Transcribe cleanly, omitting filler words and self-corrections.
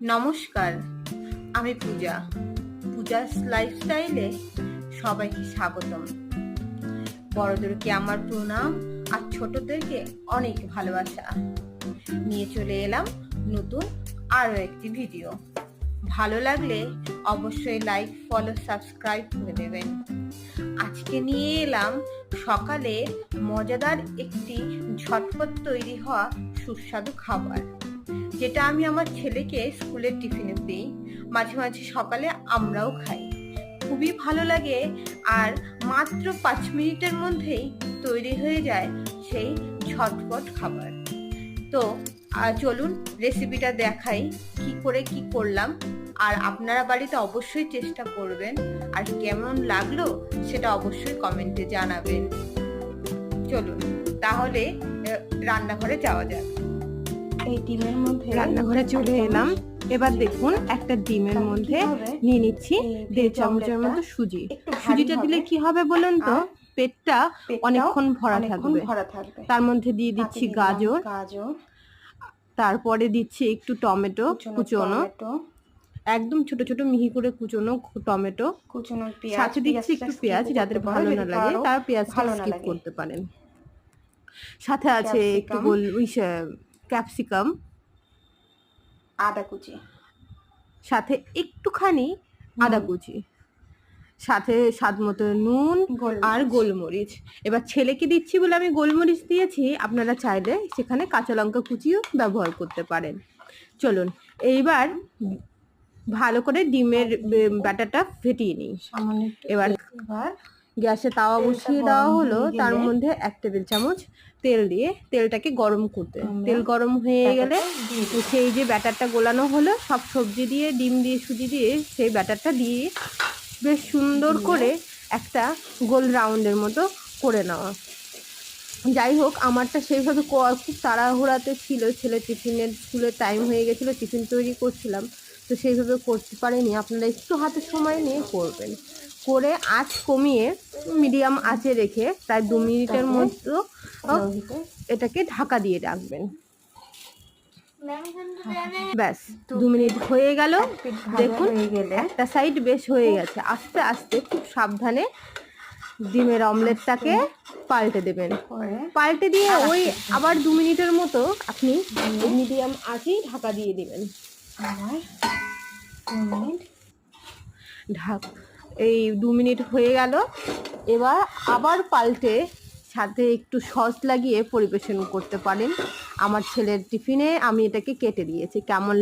নমস্কার, আমি পূজা। পূজাস লাইফস্টাইলে সবাইকে স্বাগতম। বড়দেরকে আমার প্রণাম আর ছোটদেরকে অনেক ভালোবাসা নিয়ে চলে এলাম নতুন আরো একটি ভিডিও। ভালো লাগলে অবশ্যই লাইক, ফলো, সাবস্ক্রাইব করে দেবেন। আজকে নিয়ে এলাম সকালে মজাদার একটি ঝটপট তৈরি হওয়া সুস্বাদু খাবার, যেটা আমি আমার ছেলেকে স্কুলের টিফিনে দিই। মাঝে মাঝে সকালে আমরাও খাই, খুবই ভালো লাগে। আর মাত্র 5 মিনিটের মধ্যেই তৈরি হয়ে যায় সেই ঝটপট খাবার। তো চলুন রেসিপিটা দেখাই কি করে কি করলাম। আর আপনারা বাড়িতে অবশ্যই চেষ্টা করবেন, আর কেমন লাগলো সেটা অবশ্যই কমেন্টে জানাবেন। চলুন তাহলে রান্নাঘরে যাওয়া যাক। এই ডিমের মধ্যে রান্নাঘরে চলে এলাম। এবার দেখুন, একটা ডিমের মধ্যে নিয়ে নিচ্ছি 1.5 চামচের মতো সুজি। সুজিটা দিলে কি হবে বলুন তো, পেটটা অনেকক্ষণ ভরা থাকবে। তার মধ্যে দিয়ে দিচ্ছি গাজর, তারপরে দিচ্ছি একটু টমেটো কুচোনো, একদম ছোট ছোট মিহি করে কুচোনো টমেটো, সাথে দিচ্ছি একটু পেঁয়াজ। যাদের ভালো না লাগে তারা পেঁয়াজটা স্কিপ করতে পারেন। সাথে আছে একটু ক্যাপসিকাম, আদা কুচি, সাথে একটুখানি আদা কুচি, সাথে স্বাদ মতো নুন আর গোলমরিচ। এবার ছেলেকে দিচ্ছি বলে আমি গোলমরিচ দিয়েছি, আপনারা চাইলে সেখানে কাঁচা লঙ্কা কুচিও ব্যবহার করতে পারেন। চলুন এইবার ভালো করে ডিমের ব্যাটারটা ফেটিয়ে নিই। এবার গ্যাসে তাওয়া বসিয়ে দেওয়া হলো, তার মধ্যে 1 টেবিল চামচ তেল দিয়ে তেলটাকে গরম করতে, তেল গরম হয়ে গেলে সেই যে ব্যাটারটা গোলানো হলো, সব সবজি দিয়ে, ডিম দিয়ে, সুজি দিয়ে সেই ব্যাটারটা দিয়ে বেশ সুন্দর করে একটা গোল রাউন্ডের মতো করে নেওয়া। যাই হোক, আমারটা সেইভাবে খুব তাড়াহুড়াতে ছিল, ছেলে স্কুলের টাইম হয়ে গেছিলো, টিফিন তৈরি করছিলাম, তো সেইভাবে করতে পারিনি। আপনারা একটু হাতে সময় নিয়ে করবেন। করে আঁচ কমিয়ে মিডিয়াম আঁচে রেখে প্রায় 2 মিনিটের মতো এটাকে ঢাকা দিয়ে রাখবেন। ব্যাস 2 মিনিট হয়ে গেল। দেখুন একটা সাইড বেশ হয়ে গেছে। আস্তে আস্তে খুব সাবধানে ডিমের অমলেটটাকে পাল্টে দেবেন। পাল্টে দিয়ে ওই আবার 2 মিনিটের মতো আপনি মিডিয়াম আঁচেই ঢাকা দিয়ে দিবেন। এই 2 মিনিট হয়ে গেল। এবার আবার পাল্টে সাথে একটু সস লাগিয়ে পরিবেশন করতে পারেন। আমার ছেলের টিফিনে আমি এটাকে কেটে দিয়েছি। কেমন